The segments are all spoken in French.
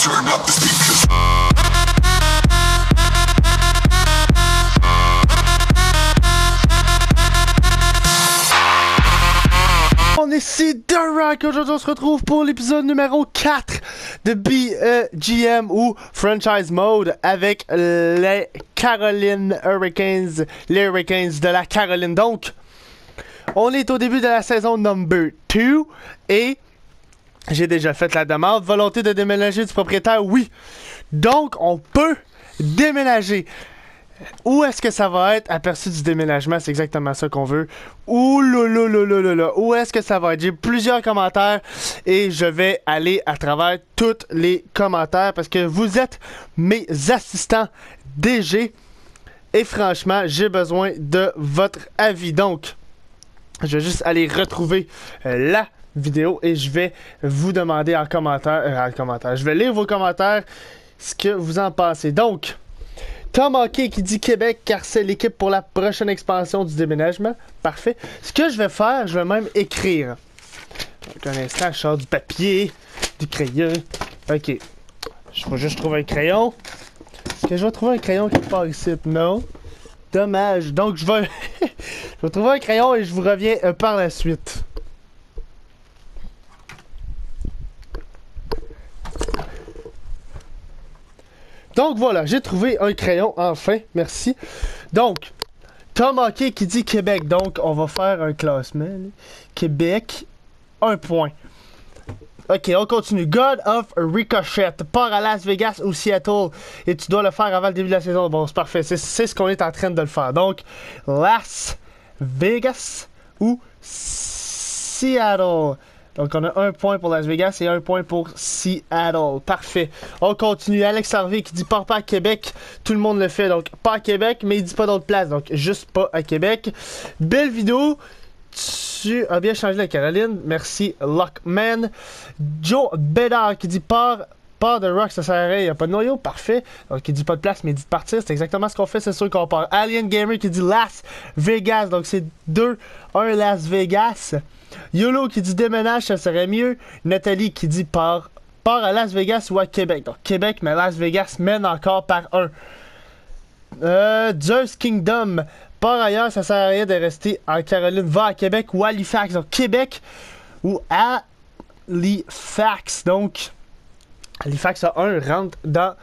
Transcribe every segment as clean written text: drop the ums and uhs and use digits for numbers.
Turn up the speakers. On est ici The Rock. Aujourd'hui on se retrouve pour l'épisode numéro 4 de BGM ou Franchise Mode avec les Caroline Hurricanes, les Hurricanes de la Caroline. Donc, on est au début de la saison number 2 et j'ai déjà fait la demande. Volonté de déménager du propriétaire, oui. Donc, on peut déménager. Où est-ce que ça va être? Aperçu du déménagement, c'est exactement ça qu'on veut. Ouh là là là là là là. Où est-ce que ça va être? J'ai plusieurs commentaires et je vais aller à travers tous les commentaires parce que vous êtes mes assistants DG et franchement, j'ai besoin de votre avis. Donc, je vais juste aller retrouver la vidéo et je vais vous demander en commentaire, je vais lire vos commentaires, ce que vous en pensez. Donc, Tom Hockey qui dit Québec car c'est l'équipe pour la prochaine expansion du déménagement. Parfait. Ce que je vais faire, je vais même écrire. Donc, un instant, je sors du papier, du crayon. Ok. Je vais juste trouver un crayon. Est-ce que je vais trouver un crayon quelque part ici? Non. Dommage. Donc, je vais... je vais trouver un crayon et je vous reviens par la suite. Donc voilà, j'ai trouvé un crayon enfin, merci. Donc, Tom Hockey qui dit Québec, donc on va faire un classement. Là. Québec, 1 point. Ok, on continue. God of Ricochet part à Las Vegas ou Seattle et tu dois le faire avant le début de la saison. Bon, c'est parfait, c'est ce qu'on est en train de le faire. Donc, Las Vegas ou Seattle. Donc, on a 1 point pour Las Vegas et 1 point pour Seattle. Parfait. On continue. Alex Harvey qui dit pas à Québec. Tout le monde le fait. Donc, pas à Québec, mais il dit pas d'autres places. Donc, juste pas à Québec. Belle vidéo. Tu as bien changé la Caroline. Merci, Lockman. Joe Bédard qui dit part de Rock, ça sert à rien. Il n'y a pas de noyau. Parfait. Donc, il dit pas de place, mais il dit de partir. C'est exactement ce qu'on fait. C'est sûr qu'on part. Alien Gamer qui dit Las Vegas. Donc, c'est 2-1 Las Vegas. YOLO qui dit déménage, ça serait mieux. Nathalie qui dit part à Las Vegas ou à Québec. Donc Québec, mais Las Vegas mène encore par 1. Zeus Kingdom, part ailleurs, ça sert à rien de rester en Caroline. Va à Québec ou Halifax. Donc Québec ou Halifax. Donc Halifax a 1, rentre dans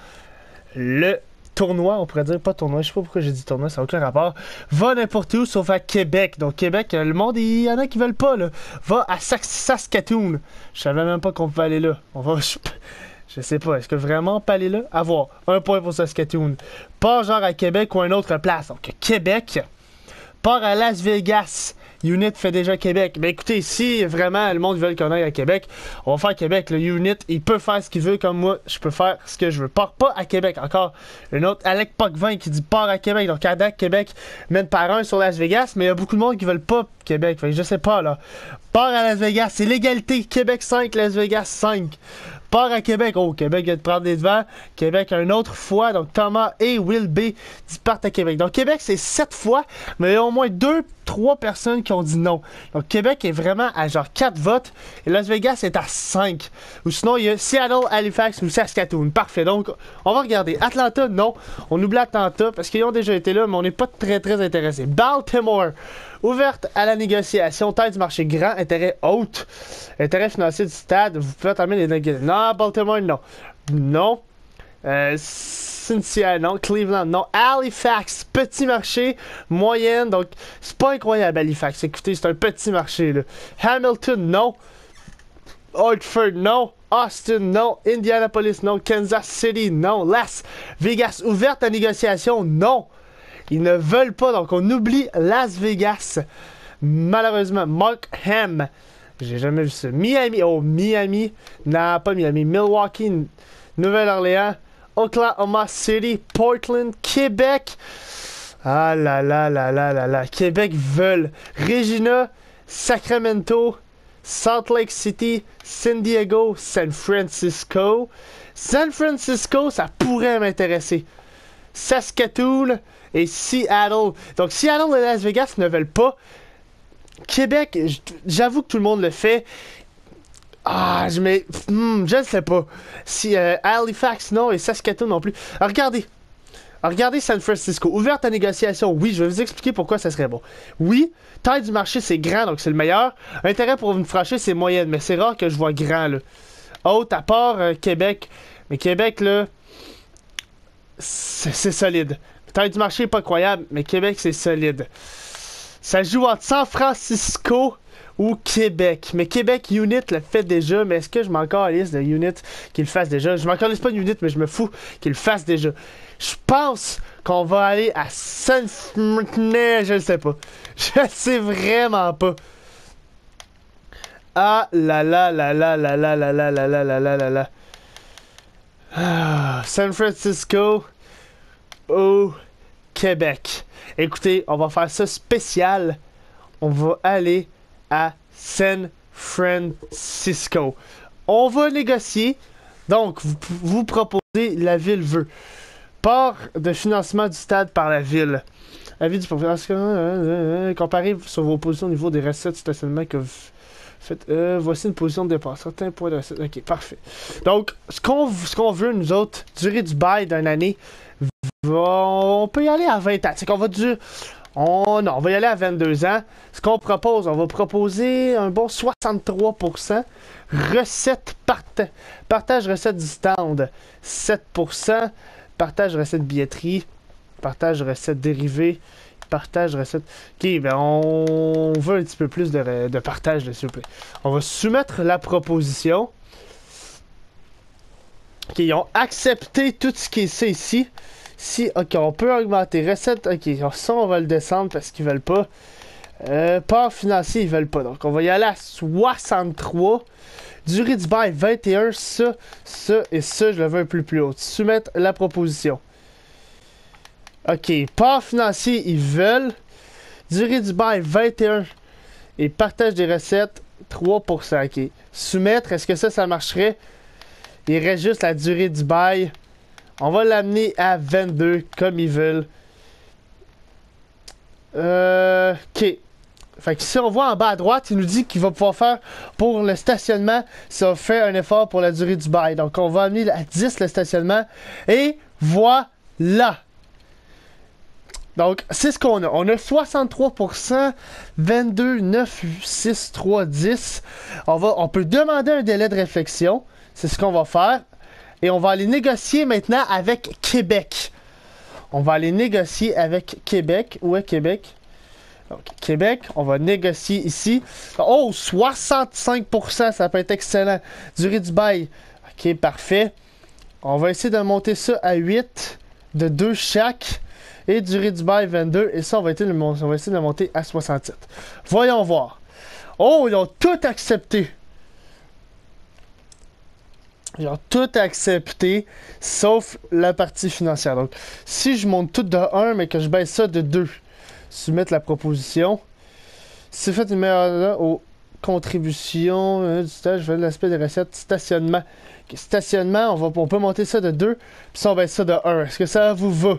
le tournoi, on pourrait dire pas tournoi, je sais pas pourquoi j'ai dit tournoi, ça n'a aucun rapport. Va n'importe où sauf à Québec. Donc Québec, le monde, il y en a qui veulent pas là. Va à Saskatoon. Je savais même pas qu'on pouvait aller là. On va, je sais pas, est-ce que vraiment on peut aller là? À voir. 1 point pour Saskatoon. Pas genre à Québec ou à une autre place. Donc Québec. Part à Las Vegas. Unit fait déjà Québec. Mais écoutez, si vraiment le monde veut qu'on aille à Québec, on va faire Québec. Le Unit, il peut faire ce qu'il veut comme moi. Je peux faire ce que je veux. Part pas à Québec. Encore une autre, Alec Poc20 qui dit part à Québec. Donc Québec mène par 1 sur Las Vegas. Mais il y a beaucoup de monde qui veulent pas Québec. Fait que je sais pas là. Part à Las Vegas. C'est l'égalité. Québec 5, Las Vegas 5. Part à Québec. Oh, Québec vient de prendre des devants. Québec une autre fois. Donc Thomas et Will B disent partent à Québec. Donc Québec c'est 7 fois. Mais il y a au moins 2-3 personnes qui ont dit non. Donc Québec est vraiment à genre 4 votes. Et Las Vegas est à 5. Ou sinon il y a Seattle, Halifax ou Saskatoon. Parfait. Donc on va regarder. Atlanta, non. On oublie Atlanta parce qu'ils ont déjà été là. Mais on n'est pas très intéressés. Baltimore. Ouverte à la négociation, taille du marché grand, intérêt haute, intérêt financier du stade, vous pouvez entamer les négociations. Non, Baltimore, non. Non. Cynthia, non. Cleveland, non. Halifax, petit marché, moyenne, donc c'est pas incroyable Halifax. Écoutez, c'est un petit marché, là. Hamilton, non. Hartford, non. Austin, non. Indianapolis, non. Kansas City, non. Las Vegas, ouverte à négociation, non. Ils ne veulent pas, donc on oublie Las Vegas. Malheureusement, Markham, j'ai jamais vu ça. Miami, oh Miami, non pas Miami, Milwaukee, Nouvelle-Orléans, Oklahoma City, Portland, Québec. Ah là là là là là là, Québec veulent. Regina, Sacramento, Salt Lake City, San Diego, San Francisco. San Francisco, ça pourrait m'intéresser. Saskatoon et Seattle. Donc Seattle et Las Vegas ne veulent pas. Québec, j'avoue que tout le monde le fait. Ah, je mets... je ne sais pas. Si Halifax, non, et Saskatoon non plus. Alors, regardez. Alors, regardez San Francisco. Ouverte à négociation. Oui, je vais vous expliquer pourquoi ça serait bon. Oui, taille du marché, c'est grand, donc c'est le meilleur. Intérêt pour une franchise, c'est moyenne, mais c'est rare que je vois grand, là. Haute, à part Québec. Mais Québec, là, c'est solide. Taille du marché, pas croyable, mais Québec, c'est solide. Ça joue entre San Francisco ou Québec. Mais Québec, Unit le fait déjà. Mais est-ce que je m'en calisse de Unit qu'il le fasse déjà? Je m'en calisse pas de Unit, mais je me fous qu'il le fasse déjà. Je pense qu'on va aller à San... Je ne sais pas. Je sais vraiment pas. Ah là là là là là là là là là là là là là là. Ah, San Francisco au Québec. Écoutez, on va faire ça spécial. On va aller à San Francisco. On va négocier. Donc, vous proposez, la ville veut. Part de financement du stade par la ville. Avis du propriétaire. Comparez sur vos positions au niveau des recettes de stationnement que vous faites. Voici une position de départ. Certains points de recette. Ok, parfait. Donc, ce qu'on veut, nous autres, durée du bail d'une année, on peut y aller à 20 ans. C'est qu'on va non, on va y aller à 22 ans. Ce qu'on propose, on va proposer un bon 63%. Recette partage recette du stand, 7%. Partage recette billetterie. Partage recette dérivée. Partage recette... Ok, ben on veut un petit peu plus de partage, s'il vous plaît. On va soumettre la proposition. Ok, ils ont accepté tout ce qui est ça ici. Si, ok, on peut augmenter. Recette, ok, ça on va le descendre parce qu'ils veulent pas. Part financier, ils veulent pas. Donc on va y aller à 63. Durée du bail, 21. Ça et ça, je le veux un peu plus haut. Soumettre la proposition. Ok, part financier, ils veulent. Durée du bail, 21. Et partage des recettes, 3%. Ok. Soumettre, est-ce que ça marcherait? Il reste juste la durée du bail. On va l'amener à 22, comme ils veulent. Ok. Fait que si on voit en bas à droite, il nous dit qu'il va pouvoir faire pour le stationnement, ça fait un effort pour la durée du bail. Donc on va amener à 10 le stationnement. Et voilà! Donc c'est ce qu'on a. On a 63%, 22, 9, 6, 3, 10. On peut demander un délai de réflexion. C'est ce qu'on va faire. Et on va aller négocier maintenant avec Québec. On va aller négocier avec Québec. Où est Québec? Donc, Québec, on va négocier ici. Oh, 65%, ça peut être excellent. Durée du bail. Ok, parfait. On va essayer de monter ça à 8, de 2 chaque. Et durée du bail, 22. Et ça, on va essayer de le monter à 67. Voyons voir. Oh, ils ont tout accepté. Ils ont tout accepté, sauf la partie financière. Donc, si je monte tout de 1, mais que je baisse ça de 2, soumettre la proposition. Si vous faites une meilleure aux contributions du stage, je vais l'aspect des recettes, stationnement. Okay, stationnement, on peut monter ça de 2, puis ça, on baisse ça de 1. Est-ce que ça vous va?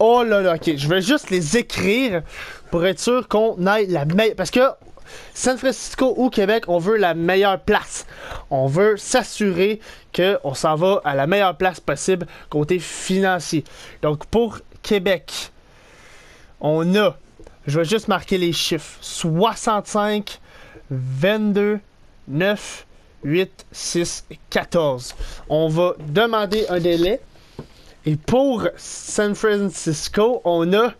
Oh là là, ok, je vais juste les écrire pour être sûr qu'on aille la meilleure. Parce que San Francisco ou Québec, on veut la meilleure place. On veut s'assurer qu'on s'en va à la meilleure place possible côté financier. Donc pour Québec, on a, je vais juste marquer les chiffres, 65, 22, 9, 8, 6, 14. On va demander un délai. Et pour San Francisco, on a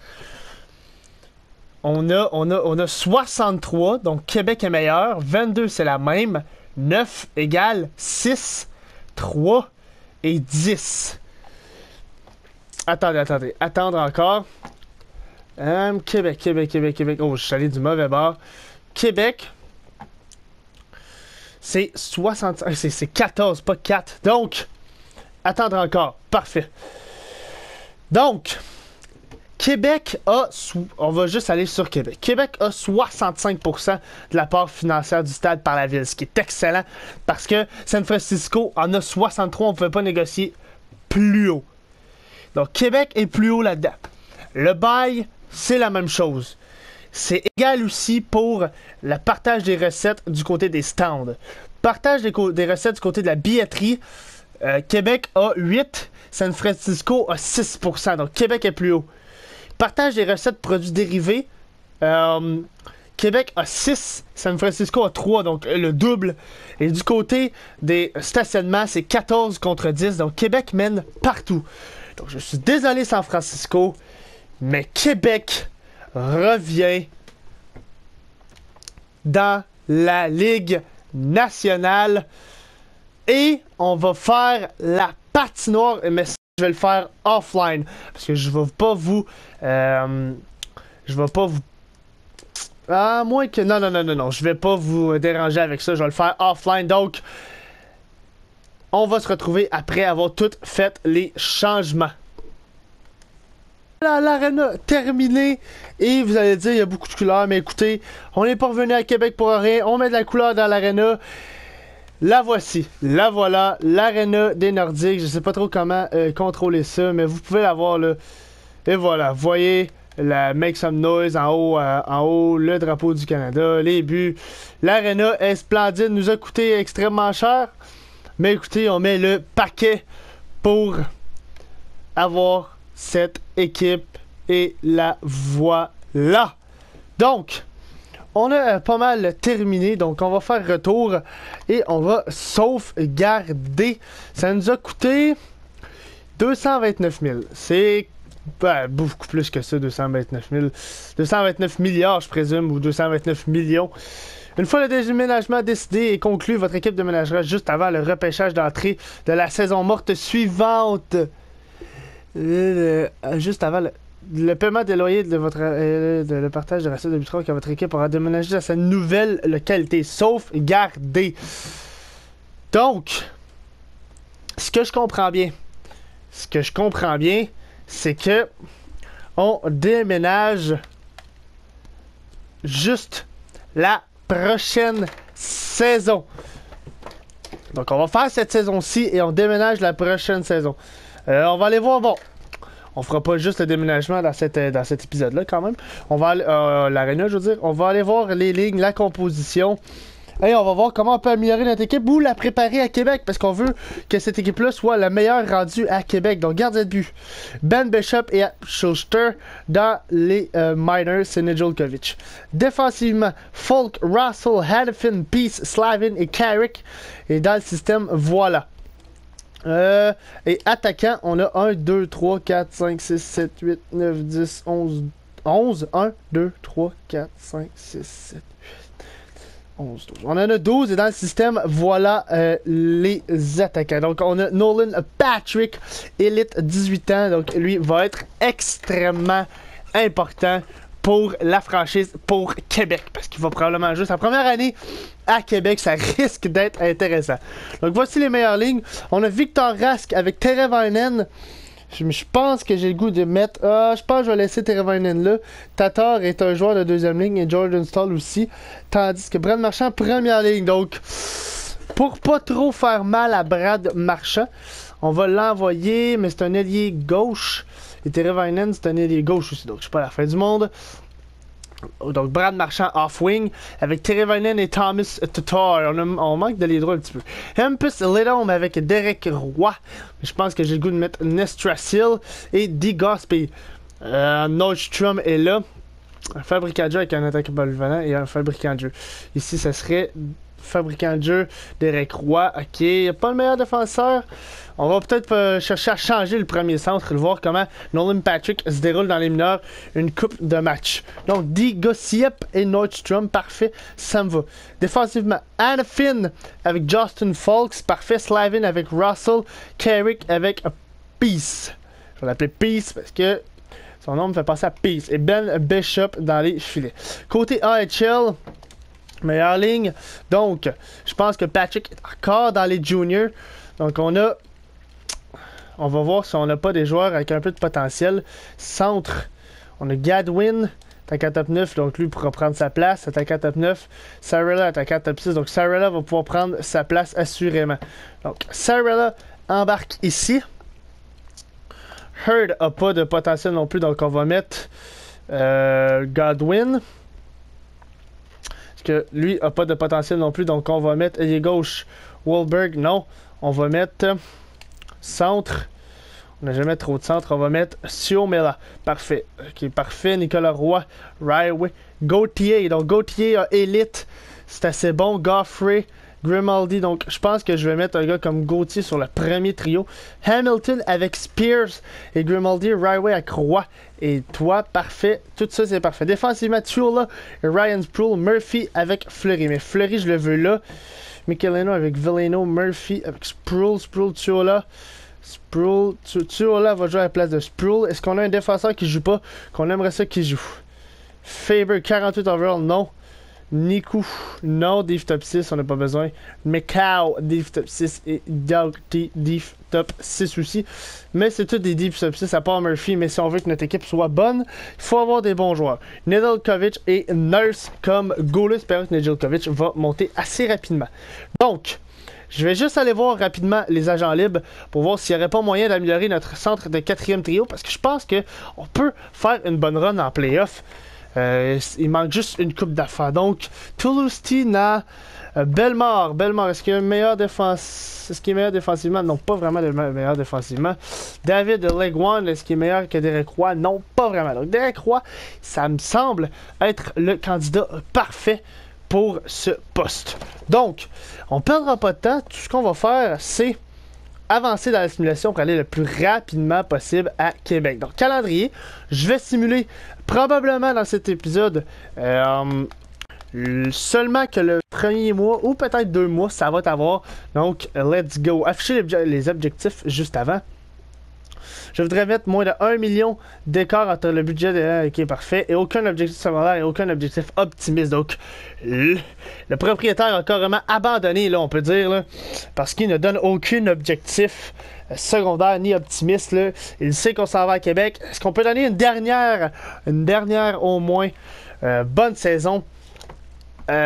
63, donc Québec est meilleur. 22, c'est la même. 9 égale 6, 3 et 10. Attendez. Attendre encore. Québec. Oh, je suis allé du mauvais bord. Québec, c'est 60. C'est 14, pas 4. Donc, attendre encore. Parfait. Donc, Québec a... On va juste aller sur Québec. Québec a 65% de la part financière du stade par la ville, ce qui est excellent parce que San Francisco en a 63. On ne pouvait pas négocier plus haut. Donc, Québec est plus haut là-dedans. Le bail, c'est la même chose. C'est égal aussi pour le partage des recettes du côté des stands. Partage des recettes du côté de la billetterie. Québec a 8, San Francisco a 6%, donc Québec est plus haut. Partage des recettes produits dérivés. Québec a 6, San Francisco a 3, donc le double. Et du côté des stationnements, c'est 14 contre 10, donc Québec mène partout. Donc je suis désolé San Francisco, mais Québec revient dans la Ligue nationale. Et on va faire la patinoire, mais je vais le faire offline. Parce que je vais pas vous... Ah, moins que... Non. Je vais pas vous déranger avec ça. Je vais le faire offline. Donc, on va se retrouver après avoir tout fait les changements. L'arena terminée. Et vous allez dire, il y a beaucoup de couleurs. Mais écoutez, on n'est pas revenu à Québec pour rien. On met de la couleur dans l'arena. La voici, la voilà, l'arena des Nordiques. Je sais pas trop comment contrôler ça, mais vous pouvez la voir là. Et voilà, vous voyez la Make Some Noise en haut, le drapeau du Canada, les buts. L'arena est splendide, nous a coûté extrêmement cher. Mais écoutez, on met le paquet pour avoir cette équipe. Et la voilà. Donc, on a pas mal terminé, donc on va faire retour et on va sauvegarder. Ça nous a coûté 229 000. C'est beaucoup plus que ça, 229 000. 229 milliards, je présume, ou 229 millions. Une fois le déménagement décidé et conclu, votre équipe déménagera juste avant le repêchage d'entrée de la saison morte suivante. Juste avant le paiement des loyers de votre le partage de recettes de Butron que votre équipe aura déménagé à sa nouvelle localité, sauf gardée. Donc, ce que je comprends bien, c'est que on déménage juste la prochaine saison. Donc, on va faire cette saison-ci et on déménage la prochaine saison. On va aller voir, bon. On fera pas juste le déménagement dans cet épisode-là, quand même. On va aller... l'aréna, je veux dire. On va aller voir les lignes, la composition. Et on va voir comment on peut améliorer notre équipe ou la préparer à Québec. Parce qu'on veut que cette équipe-là soit la meilleure rendue à Québec. Donc, gardien de but. Ben Bishop et Schuster. Dans les minors, c'est Nedeljkovic. Défensivement, Folk, Russell, Hadafin, Peace, Slavin et Carrick. Et dans le système, voilà. Et attaquant, on a 1, 2, 3, 4, 5, 6, 7, 8, 9, 10, 11, 11, 1, 2, 3, 4, 5, 6, 7, 8, 11, 12. On en a 12 et dans le système, voilà les attaquants. Donc on a Nolan Patrick, élite 18 ans, donc lui va être extrêmement important pour la franchise, pour Québec, parce qu'il va probablement juste sa première année à Québec, ça risque d'être intéressant. Donc voici les meilleures lignes. On a Victor Rask avec Teravainen. Je pense que j'ai le goût de mettre... je pense que je vais laisser Teravainen là. Tatar est un joueur de deuxième ligne et Jordan Staal aussi. Tandis que Brad Marchand, première ligne. Donc, pour pas trop faire mal à Brad Marchand, on va l'envoyer, mais c'est un ailier gauche. Et Teravainen, c'est un ailier gauche aussi, donc je suis pas à la fin du monde. Donc Brad Marchand off-wing avec Teravainen et Thomas Tatar. On manque de les droits un petit peu. Hampus Lidholm avec Derek Roy. Je pense que j'ai le goût de mettre Nestrasil et D. Gospe. Nordstrom est là. Un fabricant de jeu avec un attaquant polyvalent et un fabricant de jeu. Ici, ça serait fabricant de jeu Derek Roy. Ok, il n'y a pas le meilleur défenseur. On va peut-être chercher à changer le premier centre et voir comment Nolan Patrick se déroule dans les mineurs une coupe de match. Donc, D. Gossiep et Nordstrom, parfait, ça me va. Défensivement, Hanifin avec Justin Folks, parfait. Slavin avec Russell, Carrick avec Peace. Je vais l'appeler Peace parce que son nom me fait penser à Peace. Et Ben Bishop dans les filets. Côté AHL, meilleure ligne. Donc, je pense que Patrick est encore dans les juniors. Donc, on va voir si on n'a pas des joueurs avec un peu de potentiel. Centre, on a Gadwin, attaquant top 9, donc lui pourra prendre sa place. Attaquant top 9, Sarella, attaquant top 6, donc Sarella va pouvoir prendre sa place assurément. Donc, Sarella embarque ici. Hurd n'a pas de potentiel non plus, donc on va mettre Godwin. Parce que lui a pas de potentiel non plus. Donc on va mettre ailier gauche Wahlberg. Non. On va mettre centre. On n'a jamais trop de centre. On va mettre Siomela. Parfait. Ok, parfait. Nicolas Roy. Ryway. Gauthier. Donc Gauthier a élite. C'est assez bon. Goffrey. Grimaldi. Donc je pense que je vais mettre un gars comme Gauthier sur le premier trio. Hamilton avec Spears et Grimaldi. Ryway avec Roy. Et toi, parfait. Tout ça, c'est parfait. Défensivement, Tuola et Ryan Sproul. Murphy avec Fleury. Mais Fleury, je le veux là. Michelino avec Villano. Murphy avec Sproul. Sproul, Tuola. Sproul. Tuola va jouer à la place de Sproul. Est-ce qu'on a un défenseur qui joue pas? Qu'on aimerait ça qu'il joue? Faber, 48 overall, non. Niku, non. Div top 6, on n'a pas besoin. Macau, Div top 6 et Doughty, Div top 6 aussi. Mais c'est tout des Div top 6 à part Murphy. Mais si on veut que notre équipe soit bonne, il faut avoir des bons joueurs. Nedeljkovic et Nurse comme goaler. J'espère que Nedeljkovic va monter assez rapidement. Donc, je vais juste aller voir rapidement les agents libres pour voir s'il n'y aurait pas moyen d'améliorer notre centre de 4e trio. Parce que je pense qu'on peut faire une bonne run en playoff. Il manque juste une coupe d'affaires. Donc, Toulouse-Tina, Bellemare. Est-ce qu'il est meilleur défensivement? Non, pas vraiment meilleur défensivement. David Legwan, est-ce qu'il est meilleur que Derek Roy? Non, pas vraiment. Donc, Derek Roy, ça me semble être le candidat parfait pour ce poste. Donc, on ne perdra pas de temps. Tout ce qu'on va faire, c'est avancer dans la simulation pour aller le plus rapidement possible à Québec. Donc, calendrier, je vais simuler probablement dans cet épisode seulement que le premier mois ou peut-être 2 mois, ça va t'avoir. Donc, let's go. Afficher les objectifs juste avant. Je voudrais mettre moins de 1 million d'écart entre le budget qui est parfait et aucun objectif secondaire et aucun objectif optimiste. Donc, le propriétaire a carrément abandonné, là, on peut dire, là, parce qu'il ne donne aucun objectif secondaire ni optimiste. Là. Il sait qu'on s'en va à Québec. Est-ce qu'on peut donner une dernière au moins bonne saison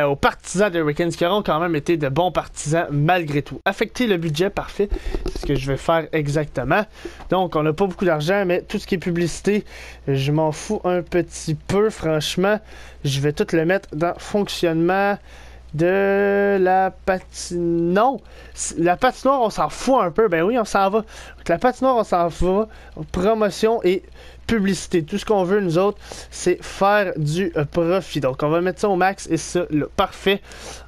aux partisans des Hurricanes qui auront quand même été de bons partisans malgré tout. Affecter le budget, parfait. C'est ce que je vais faire exactement. Donc, on n'a pas beaucoup d'argent, mais tout ce qui est publicité, je m'en fous un petit peu, franchement. Je vais tout le mettre dans fonctionnement de la patinoire. Non! La patinoire, on s'en fout un peu. Ben oui, on s'en va. Donc, la patinoire, on s'en va. Promotion et publicité. Tout ce qu'on veut, nous autres, c'est faire du profit. Donc, on va mettre ça au max et ça, là, parfait.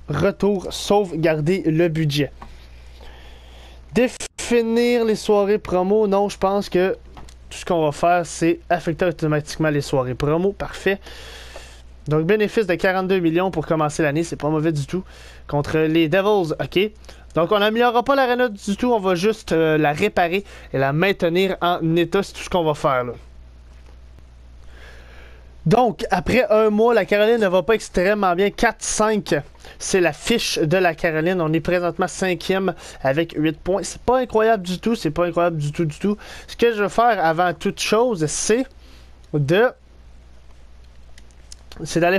Retour, sauvegarder le budget. Définir les soirées promo. Non, je pense que tout ce qu'on va faire, c'est affecter automatiquement les soirées promo. Parfait. Donc, bénéfice de 42 millions pour commencer l'année. C'est pas mauvais du tout. Contre les Devils, OK. Donc, on n'améliorera pas l'arena du tout. On va juste la réparer et la maintenir en état. C'est tout ce qu'on va faire, là. Donc, après 1 mois, la Caroline ne va pas extrêmement bien. 4-5, c'est la fiche de la Caroline. On est présentement 5e avec 8 points. C'est pas incroyable du tout. C'est pas incroyable du tout, du tout. Ce que je veux faire avant toute chose, c'est d'aller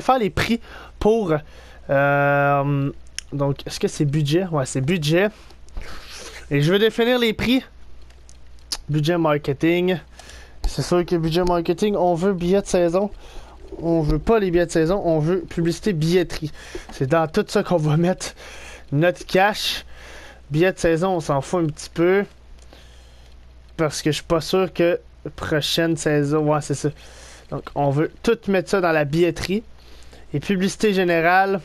faire les prix pour... donc, est-ce que c'est budget? Ouais, c'est budget. Et je veux définir les prix. Budget marketing. C'est sûr que budget marketing, on veut billets de saison. On veut pas les billets de saison, on veut publicité billetterie. C'est dans tout ça qu'on va mettre notre cash. Billets de saison, on s'en fout un petit peu. Parce que je suis pas sûr que prochaine saison... Ouais, c'est ça. Donc, on veut tout mettre ça dans la billetterie. Et publicité générale,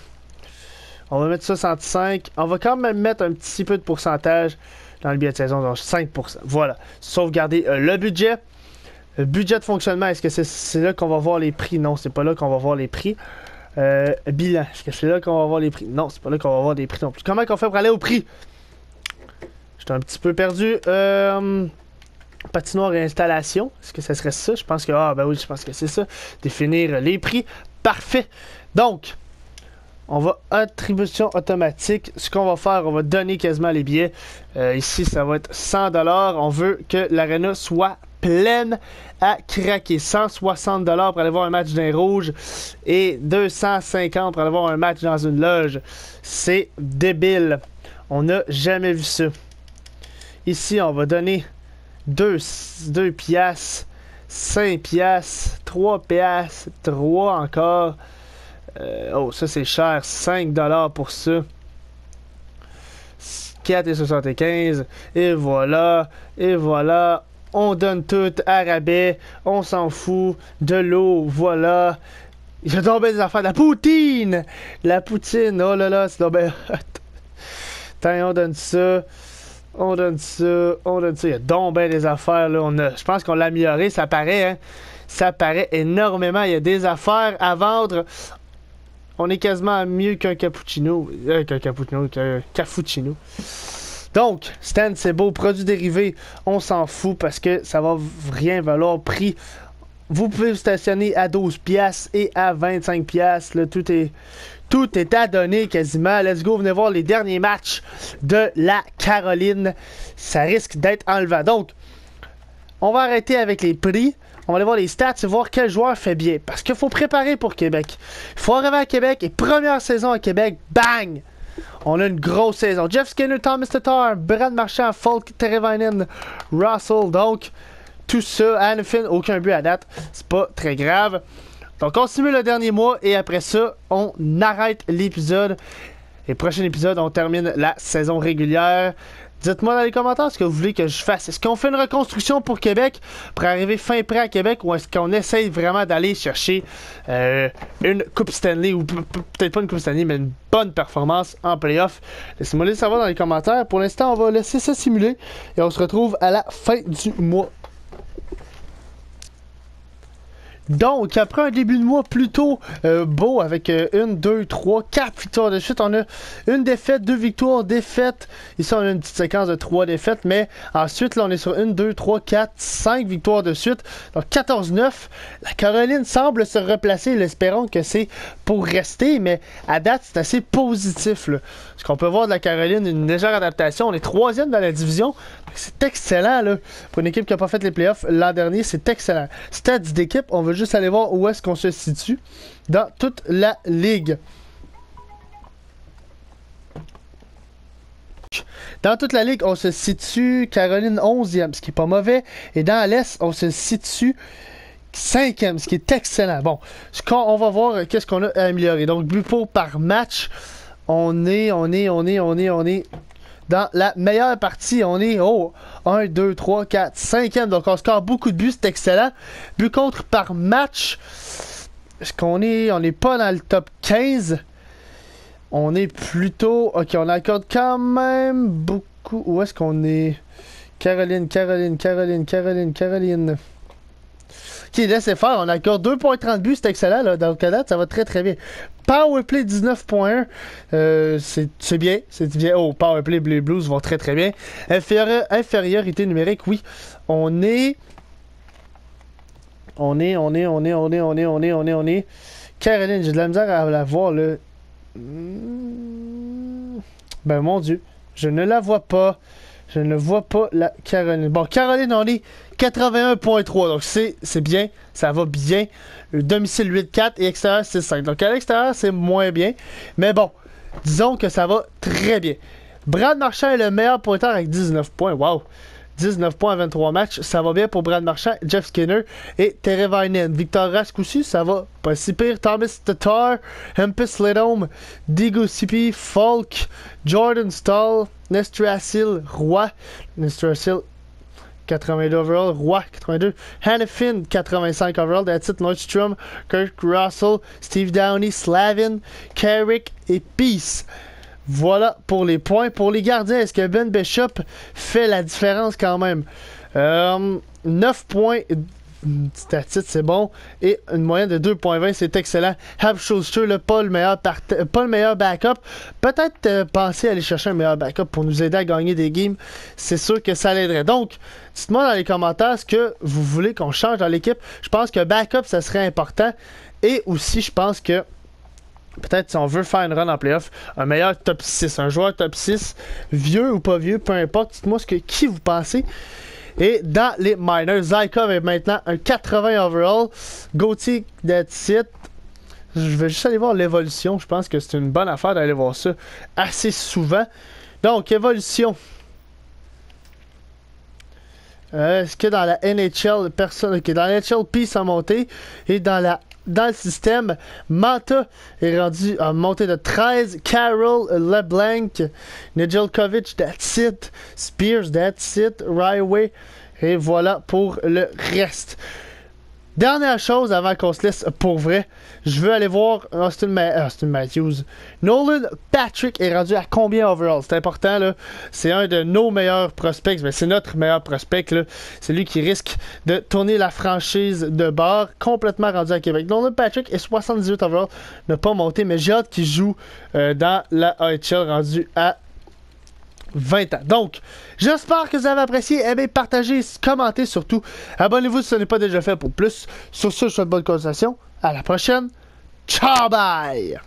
on va mettre 65. On va quand même mettre un petit peu de pourcentage dans le billet de saison, donc 5%. Voilà. Sauvegarder le budget. Le budget de fonctionnement, est-ce que c'est là qu'on va voir les prix? Non, c'est pas là qu'on va voir les prix. Bilan, est-ce que c'est là qu'on va voir les prix? Non, c'est pas là qu'on va voir les prix non plus. Comment qu'on fait pour aller au prix? J'étais un petit peu perdu. Patinoire et installation, est-ce que ça serait ça? Je pense que, ben oui, je pense que c'est ça. Définir les prix. Parfait. Donc, on va attribution automatique. Ce qu'on va faire, on va donner quasiment les billets. Ici, ça va être 100$. On veut que l'arena soit pleine à craquer. 160$ pour aller voir un match d'un rouge et 250$ pour aller voir un match dans une loge. C'est débile. On n'a jamais vu ça. Ici, on va donner 2 piastres, 5 piastres, 3 piastres, 3 encore. Oh, ça c'est cher. 5$ pour ça. 4,75. Et voilà. Et voilà. On donne tout à rabais. On s'en fout. De l'eau. Voilà. Il y a donc bien des affaires. La poutine! La poutine. Oh là là, c'est donc bien hot. Attends, on donne ça. On donne ça. On donne ça. Il y a donc bien des affaires. Là. Je pense qu'on l'a amélioré. Ça paraît, hein? Ça paraît énormément. Il y a des affaires à vendre. On est quasiment mieux qu'un cappuccino. Qu'un cappuccino. Donc, Stan, c'est beau. Produits dérivés, on s'en fout parce que ça va rien valoir. Prix, vous pouvez vous stationner à 12$ et à 25$. Là, tout est à donner quasiment. Let's go, venez voir les derniers matchs de la Caroline. Ça risque d'être enlevant. Donc, on va arrêter avec les prix. On va aller voir les stats et voir quel joueur fait bien. Parce qu'il faut préparer pour Québec. Il faut arriver à Québec et première saison à Québec, bang! On a une grosse saison. Jeff Skinner, Thomas Tatar, Brad Marchand, Falk, Teravainen, Russell. Donc, tout ça, Hanifin, aucun but à date. C'est pas très grave. Donc, on simule le dernier mois et après ça, on arrête l'épisode. Et prochain épisode, on termine la saison régulière. Dites-moi dans les commentaires ce que vous voulez que je fasse. Est-ce qu'on fait une reconstruction pour Québec pour arriver fin prêt à Québec ou est-ce qu'on essaye vraiment d'aller chercher une Coupe Stanley ou peut-être pas une Coupe Stanley mais une bonne performance en playoff? Laissez-moi le savoir dans les commentaires. Pour l'instant, on va laisser ça simuler et on se retrouve à la fin du mois. Donc, après un début de mois plutôt beau avec 1, 2, 3, 4 victoires de suite, on a une défaite, 2 victoires, défaite. Ici, on a une petite séquence de 3 défaites, mais ensuite, là, on est sur 1, 2, 3, 4, 5 victoires de suite. Donc, 14-9. La Caroline semble se replacer. Espérons que c'est pour rester, mais à date, c'est assez positif. Là. Ce qu'on peut voir de la Caroline, une légère adaptation. On est 3e dans la division. C'est excellent, là. Pour une équipe qui n'a pas fait les playoffs l'an dernier, c'est excellent. Stats d'équipe, on veut juste aller voir où est-ce qu'on se situe dans toute la ligue. Dans toute la ligue, on se situe Caroline 11e, ce qui est pas mauvais. Et dans l'Est, on se situe 5e, ce qui est excellent. Bon, on va voir qu'est-ce qu'on a à améliorer. Donc, but pour par match, on est dans la meilleure partie. On est au 1, 2, 3, 4, 5e. Donc, on score beaucoup de buts. C'est excellent. But contre par match. Est-ce qu'on est... On n'est pas dans le top 15. On est plutôt... Ok, on accorde quand même beaucoup... Où est-ce qu'on est? Caroline. Ok, laissez faire. On accorde 2.30 buts. C'est excellent. Là. Dans le cas ça va très très bien. Powerplay 19.1, c'est bien, Oh, Powerplay, les Blues vont très très bien. Infériorité numérique, oui. On est. Caroline, j'ai de la misère à la voir, là. Ben, mon Dieu, je ne la vois pas. Je ne vois pas la Caroline. Bon, Caroline, on est 81.3. Donc, c'est bien. Ça va bien. Domicile 8-4 et extérieur 6-5. Donc, à l'extérieur, c'est moins bien. Mais bon, disons que ça va très bien. Brad Marchand est le meilleur pointeur avec 19 points. Wow! 19 points à 23 matchs. Ça va bien pour Brad Marchand, Jeff Skinner et Teravainen. Victor Rask aussi, ça va pas si pire. Thomas Tatar, Hampus Ledome, Diego Sipi, Falk, Jordan Stahl, Nestrasil, Roy. Nestrasil, 82 overall. Roy, 82. Hanifin, 85 overall. That's it. Nordstrom, Kirk Russell, Steve Downey, Slavin, Carrick et Peace. Voilà pour les points. Pour les gardiens, est-ce que Ben Bishop fait la différence quand même? 9 points statut, c'est bon. Et une moyenne de 2.20, c'est excellent. Hab Schuster, pas le meilleur backup. Peut-être penser à aller chercher un meilleur backup pour nous aider à gagner des games. C'est sûr que ça l'aiderait. Donc, dites-moi dans les commentaires ce que vous voulez qu'on change dans l'équipe. Je pense que backup, ça serait important. Et aussi, je pense que peut-être si on veut faire une run en playoff, un meilleur top 6, un joueur top 6, vieux ou pas vieux, peu importe, dites-moi qui vous pensez. Et dans les minors, Zykov est maintenant un 80 overall. Gauthier, that's it. Je vais juste aller voir l'évolution. Je pense que c'est une bonne affaire d'aller voir ça assez souvent. Donc, évolution. Est-ce que dans la NHL, personne. Ok, dans la NHL, Peace a monté. Et dans la dans le système. Manta est rendu en montée de 13. Carroll, LeBlanc, Nedeljkovic, that's it. Spears, that's it. Ryway. Et voilà pour le reste. Dernière chose avant qu'on se laisse pour vrai, je veux aller voir Austin Matthews. Nolan Patrick est rendu à combien overall? C'est important, là. C'est un de nos meilleurs prospects, mais c'est notre meilleur prospect, là. C'est lui qui risque de tourner la franchise de bord, complètement rendu à Québec. Nolan Patrick est 78 overall, n'a pas monté, mais j'ai hâte qu'il joue dans la AHL rendu à 20 ans. Donc, j'espère que vous avez apprécié. Aimez, partagez, commentez surtout. Abonnez-vous si ce n'est pas déjà fait pour plus. Sur ce, je vous souhaite bonne continuation. À la prochaine. Ciao, bye!